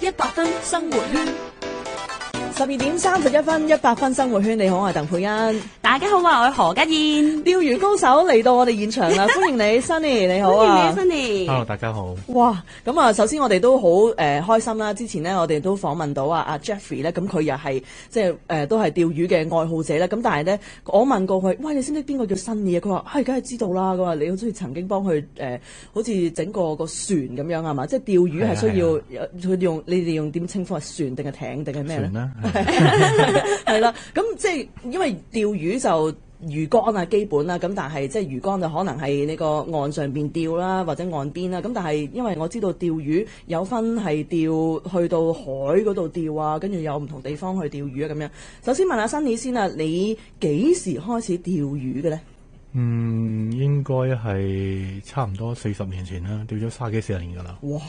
100分生活圈。12:31 100分生活圈，你好，我係鄧佩欣。大家好啊，我係何家燕。釣魚高手嚟到我哋現場啦，歡迎你 Sunny， 你好啊。歡迎你 Sunny。Hello， 大家好。哇，咁啊，首先我哋都好開心啦。之前呢，我哋都訪問到阿 Jeffrey 咧，咁佢又係即係都係釣魚嘅愛好者啦。咁但係咧，我問過佢，喂，你知唔知邊個叫 Sunny 啊？佢話係，梗係知道啦。佢話你好似曾經幫佢好似整過個船咁樣係嘛？即係釣魚係需要佢你哋用點稱呼係船定係艇定係咩咧？船啦。係啦，咁即係因為釣魚就魚竿啊基本啦，咁但係即係魚竿就可能係呢個岸上邊釣啦，或者岸邊啦。咁但係因為我知道釣魚有分係釣去到海嗰度釣啊，跟住有唔同地方去釣魚啊咁樣。首先問下 Sunny 先啊，你幾時開始釣魚嘅咧？應該係差唔多40年前啦，釣咗30幾40年噶啦。哇，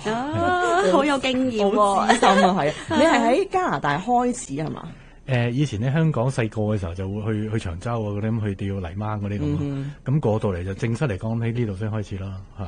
好有經驗喎，好資深啊，係啊！你係喺加拿大開始係嘛？以前喺香港細個嘅時候就會去長洲啊嗰啲咁去釣泥鯭嗰啲咁，咁過到嚟就正式嚟講喺呢度先開始啦，係。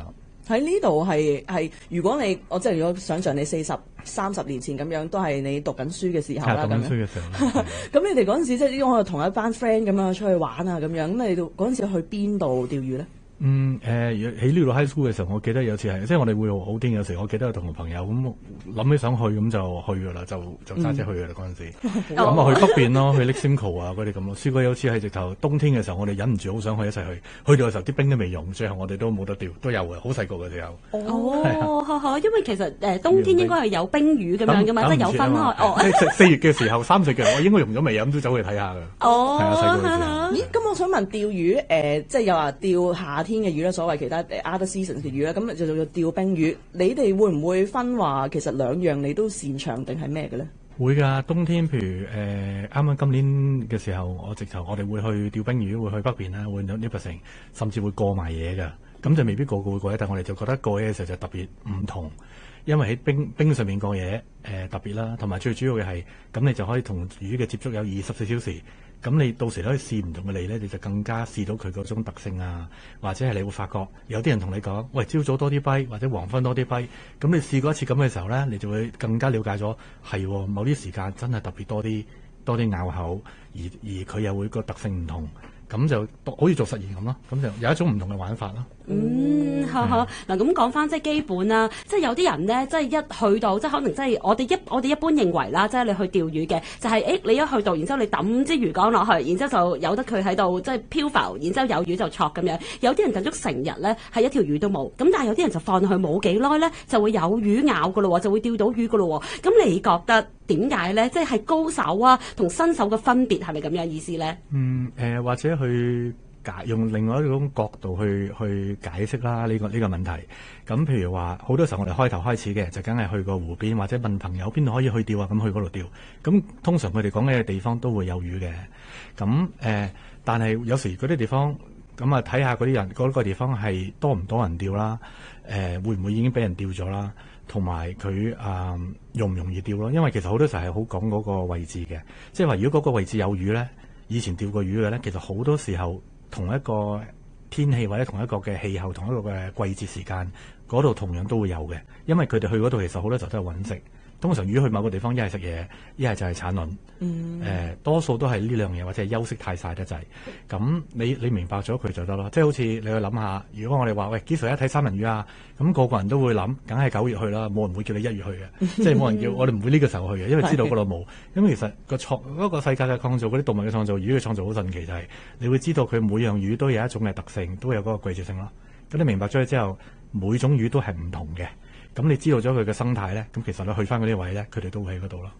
喺呢度係，如果我即係如果想像你40-30年前咁樣，都係你讀緊書嘅時候啦。讀緊書嘅時候。咁你哋嗰陣時即係我同一班 friend 咁樣出去玩啊咁樣，咁你哋嗰陣時去邊度釣魚咧？喺呢度 high school 嘅時候，我記得有次係，即係我哋會好癲，有時我記得同朋友咁諗起想去咁就去噶啦，就揸車去噶啦嗰陣時。咁啊去北邊咯，去 Lake Simcoe 啊嗰啲咁咯。試過有次係直頭冬天嘅時候，我哋忍唔住好想去一齊去，去到嘅時候啲冰都未融，最後我哋都冇得釣，都有嘅，好細個嘅時候。因為其實冬天應該係有冰魚咁樣噶嘛，即係有分開。4月嘅時候，3、4月我應該融咗未，咁都走去睇下㗎。係啊，細個嘅時候。咦，咁我想問釣魚即係又話釣夏天嘅魚啦，所謂其他other seasons 嘅魚啦，咁就釣冰魚。你哋會唔會分話其實兩樣你都擅長定係咩嘅咧？會㗎，冬天譬如啱啱今年嘅時候，我哋會去釣冰魚，會去北邊啦，會去 Nipissing，甚至會過埋夜㗎。咁就未必個個會過夜，但我哋就覺得過夜嘅時候就特別唔同，因為喺冰上面過夜特別啦，同埋最主要嘅係咁你就可以同魚嘅接觸有24小時。咁你到時可以試唔同嘅脷咧，你就更加試到佢嗰種特性啊，或者係你會發覺有啲人同你講，喂，朝早多啲跛，或者黃昏多啲跛，咁你試過一次咁嘅時候咧，你就會更加了解咗，係某啲時間真係特別多啲咬口，而佢又會個特性唔同，咁就好似做實驗咁咯，咁就有一種唔同嘅玩法咯。嗱咁講翻即係基本啦，即係有啲人咧，即係一去到即係可能即係我哋一般認為啦，即係你去釣魚嘅就係你一去到，然之後你抌支魚竿落去，然之後就由得佢喺度即係漂浮，然之後有魚就戳咁樣。有啲人等足成日咧係一條魚都冇，咁但係有啲人就放落去冇幾耐咧就會有魚咬噶咯，就會釣到魚噶咯。咁你覺得點解咧？即係高手啊同新手嘅分別係咪咁樣意思咧？或者去用另外一種角度去解釋啦呢個問題。咁譬如話，好多時候我哋開頭開始嘅就梗係去個湖邊，或者問朋友邊度可以去釣啊，咁去嗰度釣。咁通常佢哋講嘅地方都會有魚嘅。咁但係有時嗰啲地方咁啊，睇下嗰啲人嗰個地方係多唔多人釣啦，會唔會已經俾人釣咗啦？同埋佢容唔容易釣咯？因為其實好多時候係好講嗰個位置嘅，即係話如果嗰個位置有魚咧，以前釣過魚嘅咧，其實好多時候同一個天氣或者同一個嘅氣候、同一個嘅季節時間，嗰度同樣都會有嘅。因為佢哋去嗰度其實好多時候都係揾食。通常魚去某個地方，一係食嘢，一係就係產卵。多數都係呢兩樣嘢，或者係休息太曬得滯。咁你明白咗佢就得咯。即係好似你去諗下，如果我哋話喂幾時一睇三文魚啊，咁個人都會諗，梗係9月去啦，冇人會叫你1月去嘅，即係冇人叫我哋唔會呢個時候去嘅，因為知道嗰度冇。咁其實嗰個世界嘅創造，嗰啲動物嘅創造，魚嘅創造好神奇，就係你會知道佢每樣魚都有一種嘅特性，都有嗰個季節性咯。咁你明白咗之後，每種魚都係唔同嘅。咁你知道咗佢嘅生態咧，咁其實你去翻嗰啲位咧，佢哋都會喺嗰度咯。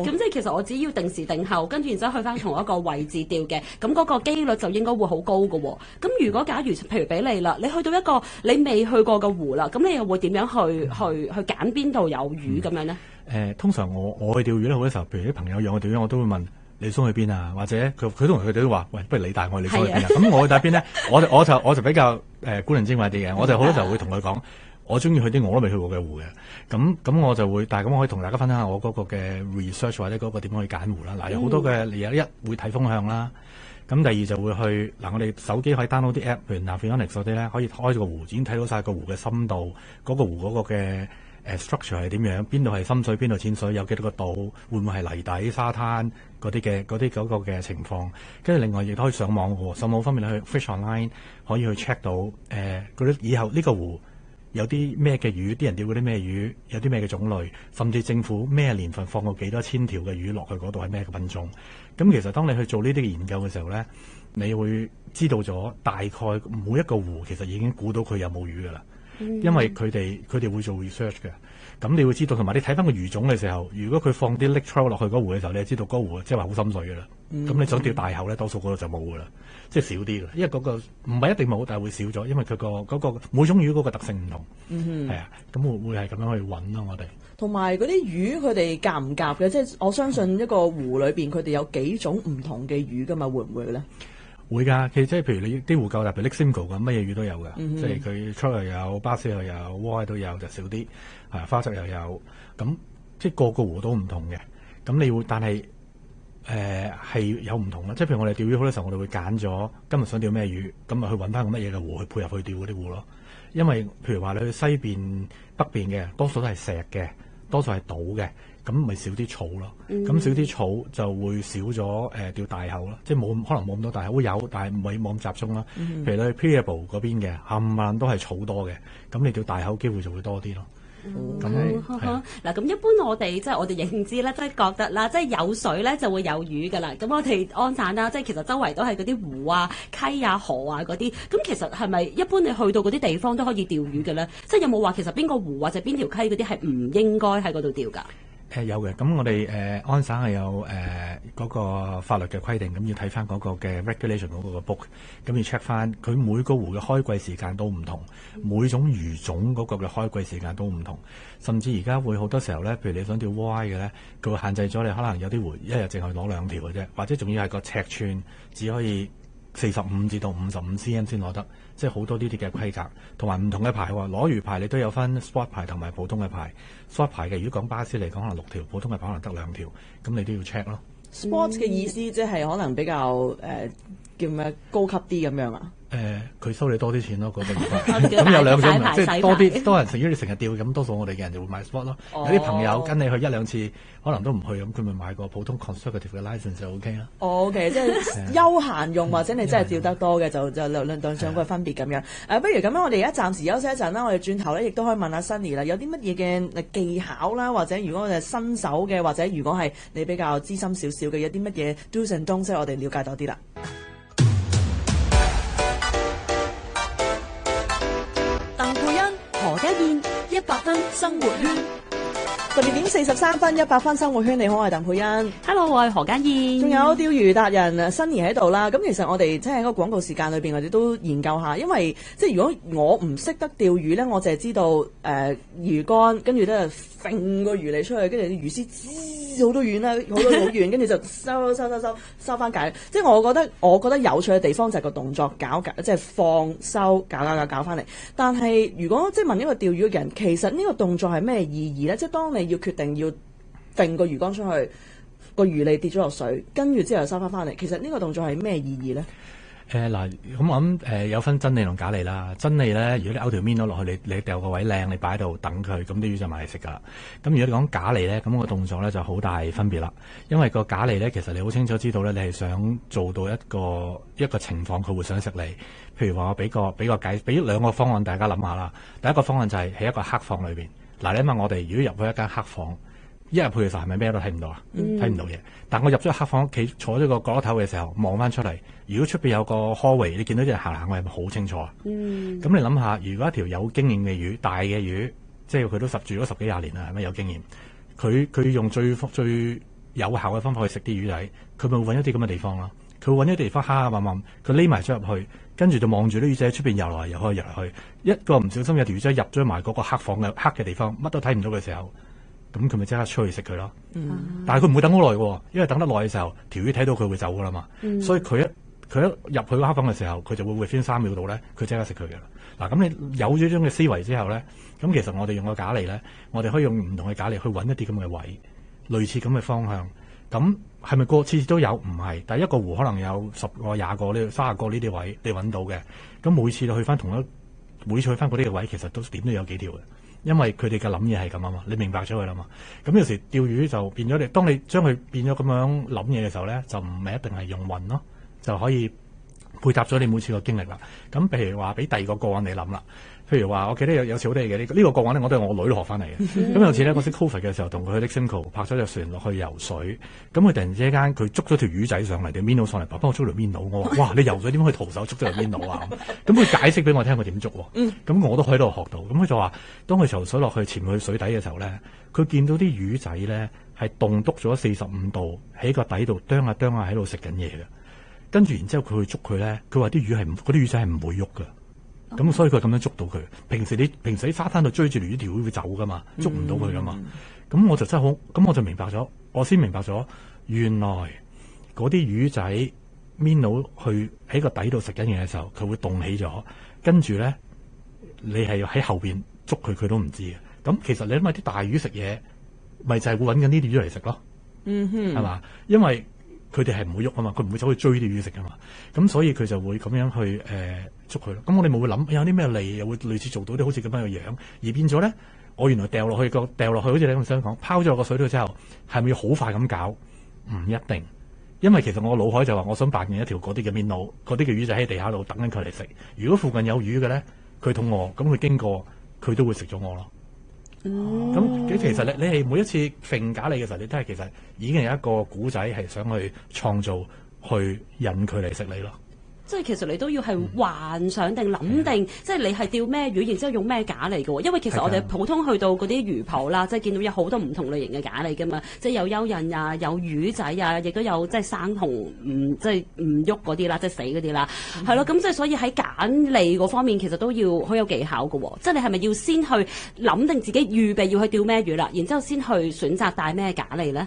咁即係其實我只要定時定候，跟住然之後去翻同一個位置釣嘅，咁嗰個機率就應該會好高㗎喎。咁如果假如譬如俾你啦，你去到一個你未去過嘅湖啦，咁你又會點樣去揀邊度有魚咁樣咧？通常我去釣魚咧，好多時候，譬如啲朋友約我釣魚，我都會問你想去邊啊？或者佢同佢哋都話，喂，不如你帶我，你想去邊啊？咁我去帶邊咧？我就比較古靈精怪啲嘅，我就好多時候會同佢講，我中意去啲我都未去過嘅湖嘅。咁我就會，但係咁我可以同大家分享下我嗰個嘅 research 或者嗰個點樣去揀湖啦。嗱，有好多嘅你一會睇風向啦。咁第二就會去我哋手機可以 download 啲 app，譬如 Navionics 嗰啲咧，可以開個湖，已經睇到晒個湖嘅深度，嗰個湖嗰個嘅 structure 係點樣，邊度係深水，邊度淺水，有幾多個度，會唔會係泥底、沙灘嗰個嘅情況。跟住另外亦都可以上網喎，上網方面去 Fish Online 可以去 check 到嗰啲以後呢個湖有啲咩嘅魚，啲人釣嗰啲咩魚，有啲咩嘅種類，甚至政府咩年份放過幾多千條嘅魚落去嗰度係咩嘅品種。咁其實當你去做呢啲研究嘅時候咧，你會知道咗大概每一個湖其實已經估到佢有冇魚㗎啦。因為佢哋會做 research 嘅，咁你會知道，同埋你睇翻個魚種嘅時候，如果佢放啲 lake trout 落去嗰湖嘅時候，你就知道嗰湖即係話好深水㗎啦。咁你想釣大口咧，多數嗰度就冇㗎啦，即係少啲㗎。因為嗰個唔係一定冇，但係會少咗，因為佢嗰個每種魚嗰個特性唔同，係啊，咁會係咁樣去揾咯，我哋。同埋嗰啲魚佢哋夾唔夾嘅？即係我相信一個湖裏邊佢哋有幾種唔同嘅魚㗎嘛，會唔會咧？會㗎，其實即係譬如你啲湖夠大，譬如 Lake Simcoe 咁，乜嘢魚都有㗎，即係佢 trout 又有，巴士又有，蛙都有，就少啲，花鯽又有，咁即係個個湖都唔同嘅。咁你會，但係係有唔同啦。即係譬如我哋釣魚好多時候，我哋會揀咗今日想釣咩魚，咁啊去揾翻個乜嘢嘅湖去配合去釣嗰啲湖咯。因為譬如話你去西邊、北邊嘅，多數都係石嘅，多數係島嘅。咁咪少啲草咯，咁少啲草就會少咗釣大口咯，即係冇可能冇咁多大口，會有，但係唔係冇咁集中啦。譬如你去 Peterborough 嗰邊嘅冚唪唥都係草多嘅，咁你釣大口機會就會多啲咯。嗱，咁一般我哋即係我哋認知咧，即係覺得啦，即係有水咧就會有魚噶啦。咁我哋安省啦，即係其實周圍都係嗰啲湖啊、溪啊、河啊嗰啲。咁其實係咪一般你去到嗰啲地方都可以釣魚嘅咧？即係有冇話其實邊個湖或者邊條溪嗰啲係唔應該喺嗰度釣㗎？有嘅，咁我哋安省係有嗰個法律嘅規定，咁要睇翻嗰個嘅 regulation 嗰個 book，咁要 check 翻佢每個湖嘅開季時間都唔同，每種魚種嗰個嘅開季時間都唔同，甚至而家會好多時候咧，譬如你想釣 Y 嘅咧，佢會限制咗你可能有啲湖一日淨係攞2條嘅啫，或者仲要係個尺寸只可以45至到55 cm 先攞得，即係好多呢啲嘅規格，同埋唔同嘅牌喎。攞魚牌你都有分 sport 牌同埋普通嘅牌。sport 牌嘅如果講巴士嚟講，可能6條，普通嘅牌可能得2條，咁你都要 check 咯。Sports 嘅意思即係可能比較叫咩高級啲咁樣啊？佢收你多啲錢咯，嗰個魚牌。咁有兩種，即係多人，如果你成日釣，咁多數我哋嘅人就會買 sport 咯。有啲朋友跟你去1-2次，可能都唔去，咁佢咪買個普通 conservative 嘅 license 就 OK 啦。OK， 即係休閒用或者你真係釣得多嘅，就兩種個分別咁樣。不如咁樣，我哋而家暫時休息一陣啦。我哋轉頭咧，亦都可以問下 Sunny 啦，有啲乜嘢嘅技巧啦，或者如果我哋新手嘅，或者如果係你比較資深少少嘅，有啲乜嘢 do's and don'ts，我哋了解多啲啦。何家燕100分生活圈12點43分，100分生活圈。你好，我係鄧佩欣。Hello， 我係何家燕。仲有釣魚達人Sunny喺度啦。咁其實我哋即係喺個廣告時間裏邊，我哋都研究下，因為即係如果我唔識得釣魚咧，我淨係知道魚竿，跟住咧揈個魚嚟出去，跟住啲魚絲好多遠啦，好多好遠，跟住就收翻界。即係我覺得有趣嘅地方就係個動作搞，即係放收搞翻嚟。但係如果即係問一個釣魚嘅人，其實呢個動作係咩意義咧？即係當你要決定要揈個魚竿出去，個魚脷跌咗落水，跟住之後收翻嚟，其實呢個動作係咩意義咧？嗱，咁我諗有分真脷同假脷啦。真脷咧，如果你勾條面攞落去，你掉個位靚，你擺喺度等佢，咁啲魚就埋嚟食噶啦。咁如果你講假脷咧，咁個動作咧就好大分別啦。因為個假脷咧，其實你好清楚知道咧，你係想做到一個情況，佢會想食你。譬如話我俾兩個方案大家諗下啦。第一個方案就係喺一個黑房裏邊。嗱，你諗下我哋如果入去一間黑房，一入去嘅時候係咪咩都睇唔到啊？睇唔到嘢。但我入咗黑房，坐咗個角落頭嘅時候，望翻出嚟，如果出邊有個 hallway，你見到啲人行嚟行去，係咪好清楚啊？咁你諗下，如果一條有經驗嘅魚，大嘅魚，即係佢都住咗10幾20年啦，係咪有經驗？佢用最有效嘅方法去食啲魚仔，佢咪會揾一啲咁嘅地方咯。佢會揾一啲地方黑黑暗暗，佢匿埋咗入去，跟住就望住啲魚仔喺出邊游來游去游嚟去。一個唔小心有條魚仔入咗埋嗰個黑房嘅黑嘅地方，乜都睇唔到嘅時候，咁佢咪即刻出去食佢咯。但係佢唔會等好耐嘅，因為等得耐嘅時候，條魚睇到佢會走噶啦嘛。所以佢一入去個黑房嘅時候，佢就會 within 3秒度咧，佢即刻食佢嘅啦。嗱，咁你有咗呢種嘅思維之後咧，咁其實我哋用個假脷咧，我哋可以用唔同嘅假脷去揾一啲咁嘅位，類似咁嘅方向。咁係咪次次都有？唔係，但係一個湖可能有10個、20個、30個呢啲位你揾到嘅。咁每次你去翻每次去翻嗰啲嘅位，其實都點都有幾條嘅。因為佢哋嘅諗嘢係咁啊嘛，你明白咗佢啦嘛。咁有時釣魚就變咗你，當你將佢變咗咁樣諗嘢嘅時候咧，就唔係一定係用運咯，就可以配搭咗你每次個經歷啦。咁譬如話俾第二個個案你諗啦。譬如話，我記得有次好得意嘅呢個個案咧，我都係我女學翻嚟嘅。咁有次咧，我識 Covid 嘅時候，同佢去 Simcoe 泊咗隻船落去游水。咁佢突然之間佢捉咗條魚仔上嚟，條 minnow 上嚟，幫我捉條 minnow。我話：哇！你游水點可以徒手捉咗條 minnow 啊？咁佢解釋俾我聽佢點捉喎。咁我都喺度學到。咁佢就話，當佢游水落去潛去水底嘅時候咧，佢見到啲魚仔咧係棟篤咗45度喺個底度啄下喺度食緊嘢嘅。跟住然之後佢去捉佢咧，佢話啲魚仔係唔會喐㗎。咁所以佢咁樣捉到佢。平時喺沙灘度追住條魚會走噶嘛，捉唔到佢噶嘛。咁我就真係好，咁我就明白咗，我先明白咗，原來嗰啲魚仔 minnow 去喺個底度食緊嘢嘅時候，佢會動起咗，跟住咧你係喺後邊捉佢，佢都唔知嘅。咁其實你諗下啲大魚食嘢，咪就係會揾緊呢啲魚嚟食咯。係嘛？因為佢哋係唔會喐啊嘛，佢唔會走去追啲魚食啊嘛，咁所以佢就會咁樣去捉佢咯。咁我哋咪會諗有啲咩利，又會類似做到啲好似咁樣嘅樣，而變咗咧，我原來掉落去，好似你咁想講，拋咗落個水度之後，係咪要好快咁搞？唔一定，因為其實我腦海就話，我想扮見一條嗰啲嘅minnow，嗰啲嘅魚仔喺地下度等緊佢嚟食。如果附近有魚嘅咧，佢肚餓，咁佢經過，佢都會食咗我咯。咁其實你係每一次揈假你嘅時候，你都係其實已經有一個古仔係想去創造，去引佢嚟食你咯。即係其實你都要係幻想定諗定，即係你係釣咩魚，然之後用咩架嚟嘅喎。因為其實我哋普通去到嗰啲魚鋪啦，即係見到有好多唔同類型嘅架嚟㗎嘛，即係有蚯蚓啊，有魚仔啊，亦都有即係生同即係唔喐嗰啲啦，即係死嗰啲啦，係咯。咁即係所以喺揀餌嗰方面，其實都要好有技巧嘅喎。即係你係咪要先去諗定自己預備要去釣咩魚啦，然之後先去選擇帶咩架嚟咧？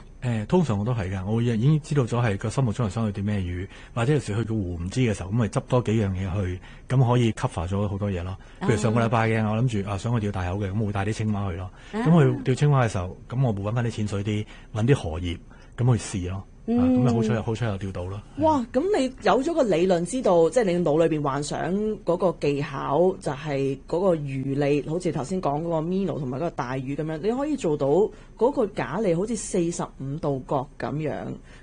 通常我都係㗎，我已經知道咗係個心目中係想去釣咩魚，或者有時去個湖唔知嘅時候，咁咪執多幾樣嘢去，咁可以 cover 咗好多嘢咯。譬如上個禮拜嘅，我諗住想去釣大口嘅，咁我會帶啲青蛙去咯。咁去釣青蛙嘅時候，咁我會揾翻啲淺水啲，揾啲荷葉，咁去試咯。咁咪好彩又釣到咯。哇！咁你有咗個理論，知道即係你腦裏邊幻想嗰個技巧，就係嗰個魚餌，好似頭先講嗰個 minnow 同埋嗰個大魚咁樣，你可以做到嗰個假餌好似45度角咁樣。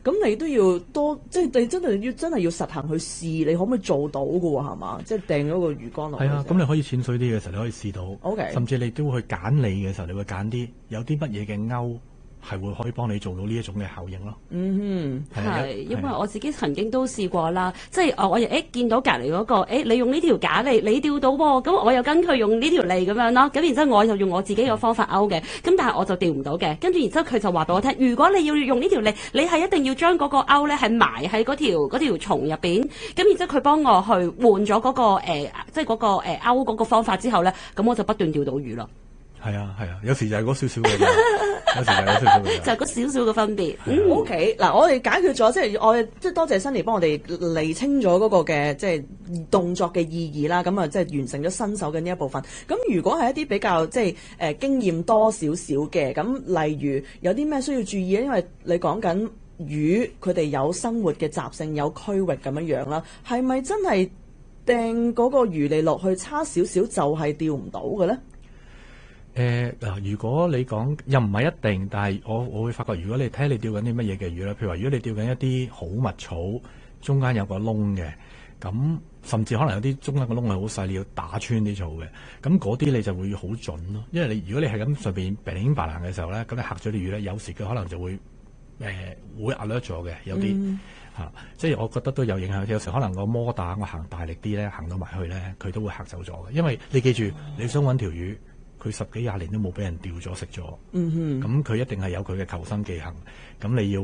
咁你都要多，即係你真係要實行去試，你可唔可以做到㗎喎？係嘛？即係掟咗個魚竿落去。係啊，咁你可以淺水啲嘅時候，你可以試到。OK。甚至你都會去揀餌嘅時候，你會揀啲有啲乜嘢嘅鈎。係會可以幫你做到呢一種嘅效應咯。係，因為我自己曾經都試過啦，即係我見到隔離嗰個，你用呢條假餌，你釣到喎，咁我又跟佢用呢條脷咁樣咯，咁然之後我就用我自己嘅方法勾嘅，咁但係我就釣唔到嘅，跟住然之後佢就話俾我聽，如果你要用呢條脷，你係一定要將嗰個勾咧係埋喺嗰條蟲入邊，咁然之後佢幫我去換咗嗰個即係嗰個勾嗰個方法之後咧，咁我就不斷釣到魚咯。係啊，有時就係嗰少少嘅，有時就係嗰少少嘅，就係嗰少少嘅分別。OK，嗱，我哋解決咗，即係多謝 Sunny 幫我哋釐清咗嗰個嘅即係動作嘅意義啦。咁啊，即係完成咗新手嘅呢一部分。咁如果係一啲比較即係經驗多少少嘅，咁例如有啲咩需要注意咧？因為你講緊魚，佢哋有生活嘅習性，有區域咁樣啦，係咪真係掟嗰個魚餌落去差少少就係釣唔到嘅咧？如果你講又唔係一定，但係我會發覺，如果你睇下你釣緊啲乜嘢嘅魚咧，譬如話，如果你釣緊一啲好密草，中間有個窿嘅，咁甚至可能有啲中間個窿係好細，你要打穿啲草嘅，咁嗰啲你就會好準咯。因為如果你係咁上邊白零白爛嘅時候咧，咁你嚇咗啲魚咧，有時佢可能就會會壓略咗嘅，有啲即係我覺得都有影響。有時可能個摩打我行大力啲咧，行到埋去咧，佢都會嚇走咗嘅。因為你記住，你想揾條魚。佢10幾20年都冇俾人釣咗食咗，咁佢一定係有佢嘅求生技巧。咁你要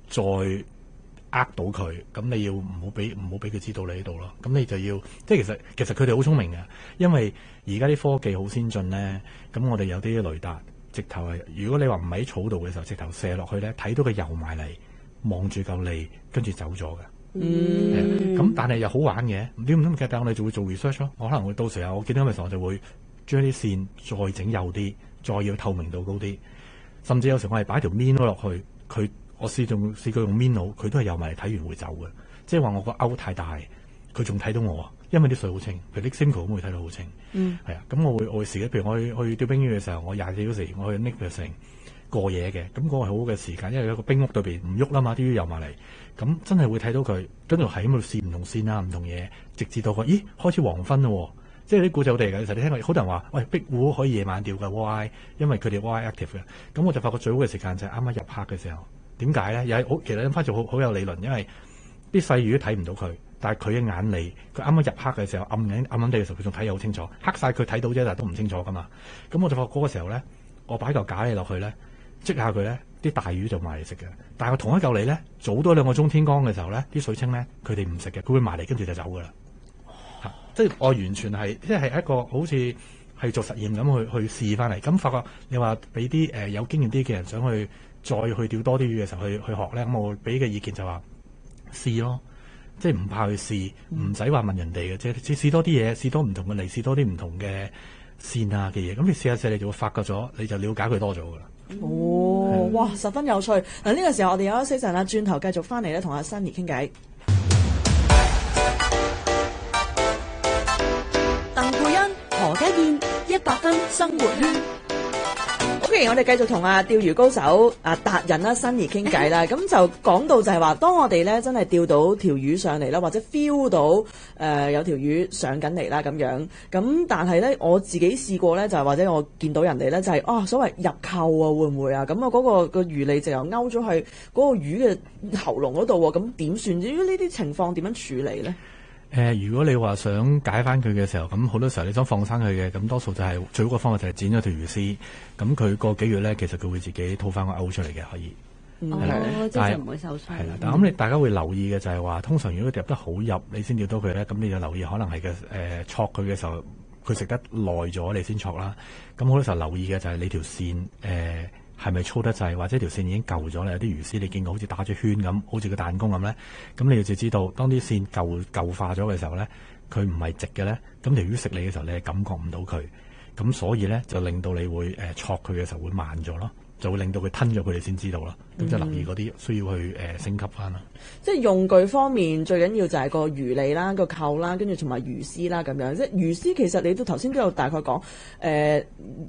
再呃到佢，咁你要唔好俾佢知道你喺度咯。咁你就要即係其實佢哋好聰明嘅，因為而家啲科技好先進咧。咁我哋有啲雷達，直頭係如果你話唔喺草度嘅時候，直頭射落去咧，睇到佢游埋嚟，望住嚿脷，跟住走咗嘅。咁但係又好玩嘅，唔知嘅，但係我哋就會做 research 咯。我可能會到時候我見到咁嘅時候，我就會將啲線再整幼啲，再要透明度高啲，甚至有時我係擺條 minnow 落去，我試過用 minnow，佢都係游埋嚟睇完會走嘅，即係話我個勾太大，佢仲睇到我，因為啲水好清，譬如啲 Simcoe 咁會睇到好清。係啊，咁我會試嘅。譬如我去釣冰魚嘅時候，我24小時我去 Nicholson 過夜嘅，咁嗰個係好嘅時間，因為有一個冰屋對邊唔喐啦嘛，啲魚游埋嚟，咁真係會睇到佢，跟住喺度試唔同線啊，唔同嘢，直至到咦開始黃昏咯，即係啲古仔好地嘅。其實你聽過好多人話，喂，壁湖可以夜晚釣嘅 why？ 因為佢哋 why active 嘅，咁我就發覺最好嘅時間就係啱啱入黑嘅時候。點解咧？又係好，其實諗翻就好有理論，因為啲細魚都睇唔到佢，但係佢嘅眼嚟，佢啱啱入黑嘅時候，暗暗地嘅時候，佢仲睇得好清楚。黑晒佢睇到啫，但係都唔清楚噶嘛。咁我就發覺嗰個時候咧，我擺嚿咖喱落去咧，即下佢咧，啲大魚就埋嚟食嘅。但係同一嚿嚟咧，早多2個鐘天光嘅時候咧，啲水清咧，佢哋唔食嘅，佢會埋嚟跟住就走噶啦。即係我完全係，即係一個好似係做實驗咁去試翻嚟。咁發覺你話俾啲有經驗啲嘅人想去再去釣多啲魚嘅時候去學咧，咁我會俾嘅意見就話試咯，即係唔怕去試，唔使話問人哋嘅，即係試多啲嘢，試多唔同嘅嚟，試多啲唔同嘅線啊嘅嘢。咁你試下試，你就會發覺咗，你就了解佢多咗噶啦。哦，哇，十分有趣。嗱，呢個時候我哋休息陣啦，轉頭繼續翻嚟咧，同阿 Sunny 傾偈。鄧佩欣、何家燕，100分生活圈。OK， 我哋繼續同釣魚高手達人啦 Sunny 傾偈啦。咁就講到就係話，當我哋咧真係釣到條魚上嚟啦，或者 feel 到有條魚上緊嚟啦咁樣。咁但係咧，我自己試過咧，就係或者我見到人哋咧，就係所謂入扣啊，會唔會啊？咁啊嗰個魚脷就由勾咗去嗰個魚嘅喉嚨嗰度喎。咁點算？至於呢啲情況點樣處理咧？如果你話想解翻佢嘅時候，咁好多時候你想放生佢嘅，咁多數就係最好嘅方法就係剪咗條魚絲，咁佢個幾月咧，其實佢會自己吐翻個鈎出嚟嘅，可以。即係唔會受傷。係啦，但係咁大家會留意嘅就係話，通常如果佢入得好入，你先釣到佢咧，咁你就留意可能係嘅戳佢嘅時候，佢食得耐咗，你先戳啦。咁好多時候留意嘅就係你條線係咪粗得滯，或者條線已經舊咗啦？有啲魚絲你見過好似打咗圈咁，好似個彈弓咁咧。咁你要就知道，當啲線舊化咗嘅時候咧，佢唔係直嘅咧，咁條魚食你嘅時候，你係感覺唔到佢。咁所以咧就令到你會戳佢嘅時候會慢咗咯，就會令到佢吞咗佢哋先知道啦。咁就留意嗰啲需要去升級翻啦。即係用具方面最緊要就係個魚脷啦、個扣啦，跟住同埋魚絲啦咁樣。即係魚絲其實你都頭先都有大概講，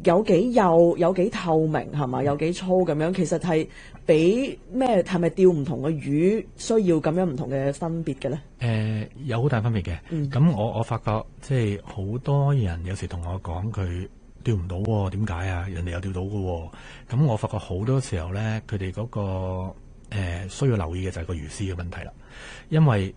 有幾幼、有幾透明係嘛，有幾粗咁樣。其實係俾咩？係咪釣唔同嘅魚需要咁樣唔同嘅分別嘅咧？有好大分別嘅。咁我發覺即係好多人有時同我講佢釣唔到喎，點解啊？人哋有釣到嘅喎。咁我發覺好多時候咧，佢哋嗰個需要留意嘅就係個魚絲嘅問題啦。因為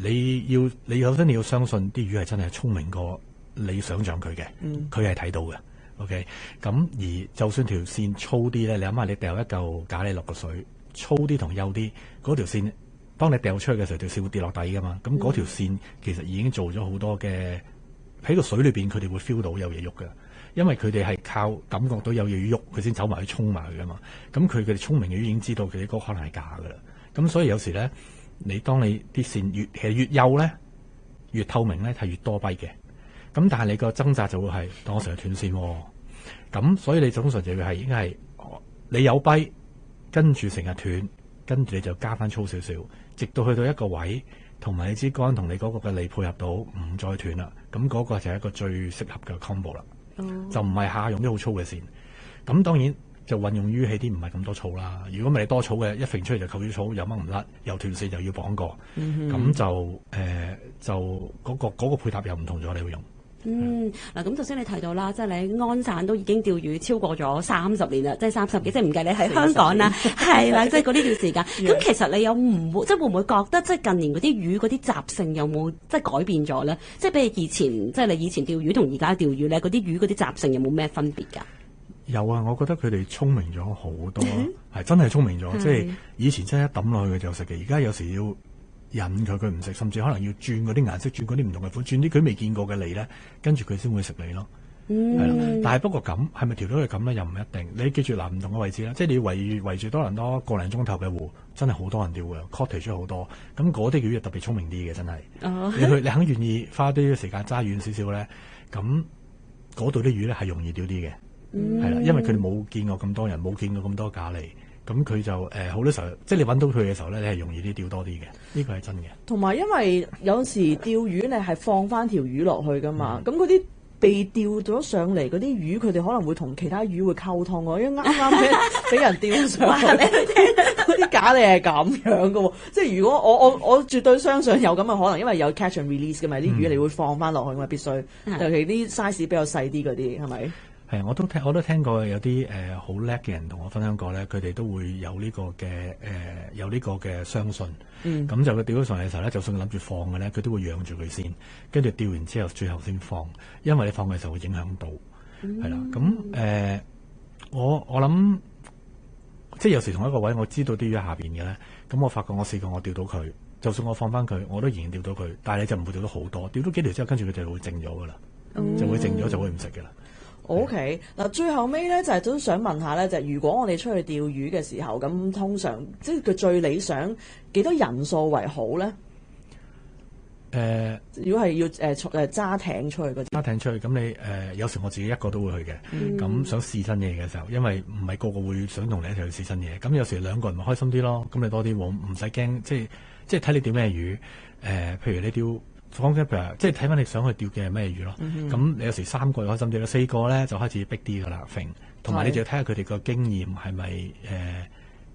你首先你要相信啲魚係真係聰明過你想象佢嘅，佢係睇到嘅。OK， 咁而就算條線粗啲咧，你諗下你掉一嚿咖喱落個水，粗啲同幼啲，嗰條線當你掉出去嘅時候，條線會跌落底噶嘛。咁嗰條線其實已經做咗好多嘅喺個水裏邊，佢哋會 feel 到有嘢喐嘅。因為佢哋係靠感覺到有嘢喐，佢先走埋去衝埋去噶嘛。咁佢哋聰明嘅魚已經知道佢啲嗰可能係假噶啦。咁所以有時咧，當你啲線其實越幼咧，越透明咧，係越多跛嘅。咁但係你個掙扎就會係當我成日斷線喎。咁所以你通常就係應該係你有跛，跟住成日斷，跟住你就加翻粗少少，直到去到一個位，同埋你支竿同你嗰個嘅脷配合到，唔再斷啦。咁嗰個就係一個最適合嘅 combo 啦。就唔係下用啲好粗嘅線，咁當然就運用於起啲唔係咁多草啦。如果唔係你多草嘅，一揈出嚟就扣住草，又掹唔甩，又斷線又要綁過，咁就嗰個配搭又唔同咗，你會用。嗱，咁頭先你提到啦，即係你安省都已經釣魚超過咗30年啦，即係30幾，即係唔計你喺香港啦，係啦，即係嗰呢段時間。咁其實你有即係會唔會覺得即係近年嗰啲魚嗰啲習性有冇即係改變咗咧？即係比如以前，即係你以前釣魚同而家釣魚咧，嗰啲魚嗰啲習性有冇咩分別㗎？有啊，我覺得佢哋聰明咗好多，係真係聰明咗。即係以前真係一抌落去佢就食嘅，而家有時要引佢唔食，甚至可能要轉嗰啲顏色，轉嗰啲唔同嘅款，轉啲佢未見過嘅脷咧，跟住佢先會食你咯。係啦，但係不過咁係咪條到係咁咧？又唔一定。你記住嗱，唔同嘅位置啦，即係你要圍住多倫多個零鐘頭嘅湖，真係好多人釣嘅 cottage 咗好多。咁嗰啲魚特別聰明啲嘅，真係。你肯願意花啲時間揸遠少少咧，咁嗰度啲魚咧係容易釣啲嘅。係啦，因為佢哋冇見過咁多人，冇見過咁多咖喱。咁佢就好多時候，即係你揾到佢嘅時候咧，你係容易啲釣多啲嘅，呢個係真嘅。同埋因為有時釣魚你係放翻條魚落去噶嘛，咁嗰啲被釣咗上嚟嗰啲魚，佢哋可能會同其他魚會溝通喎，因為啱啱俾人釣上嚟，嗰啲假你係咁樣嘅喎，即係如果我絕對相信有咁嘅可能，因為有 catch and release 嘅嘛，啲魚你會放翻落去嘛，必須，尤其啲 size 比較細啲嗰啲係咪？係，我都聽過有啲好叻嘅人同我分享過咧，佢哋都會有呢個嘅相信。咁就佢釣咗上嚟嘅時候咧，就算佢諗住放嘅咧，佢都會養住佢先，跟住釣完之後最後先放，因為你放嘅時候會影響到，係啦。咁我諗即係有時同一個位，我知道啲魚下邊嘅咧，咁我發覺我試過我釣到佢，就算我放翻佢，我都仍然釣到佢，但係你就唔會釣到好多，釣到幾條之後，跟住佢就會靜咗噶啦，就會靜咗就會唔食嘅啦。OK，嗱最後尾咧就係都想問下咧，就係如果我哋出去釣魚嘅時候，咁通常即係佢最理想幾多人數為好咧？如果係要揸艇出去嗰啲，揸艇出去咁你有時我自己一個都會去嘅，咁想試新嘢嘅時候，因為唔係個個會想同你一齊去試新嘢，咁有時兩個人咪開心啲咯，咁你多啲喎，唔使驚，即係睇你釣咩魚，譬如你釣。講緊譬如即係睇翻你想去釣嘅係咩魚咯，咁你有時3個開心啲啦，4個咧就開始逼啲噶啦，同埋你就要睇下佢哋個經驗係咪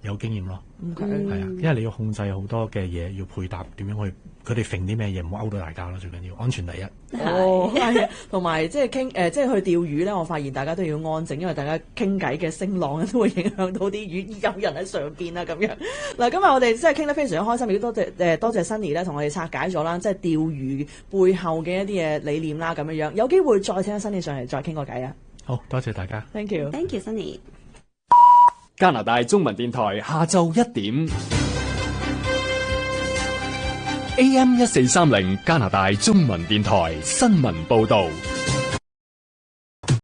有經驗咯，係啊，因為你要控制好多嘅嘢，要配搭點樣去，佢哋揈啲咩嘢唔好勾到大家咯，最緊要安全第一。係啊，同埋即係傾即係去釣魚咧，我發現大家都要安靜，因為大家傾偈嘅聲浪都會影響到啲魚，有人喺上邊啊咁樣。嗱，今日我哋真係傾得非常之開心，亦都多謝 Sunny 咧，同我哋拆解咗啦，即係釣魚背後嘅一啲嘅理念啦咁樣。有機會再請 Sunny 上嚟再傾個偈啊！好多謝大家 ，Thank you，Thank you，Sunny。加拿大中文電台下晝1點 AM 1430加拿大中文電台新聞報道。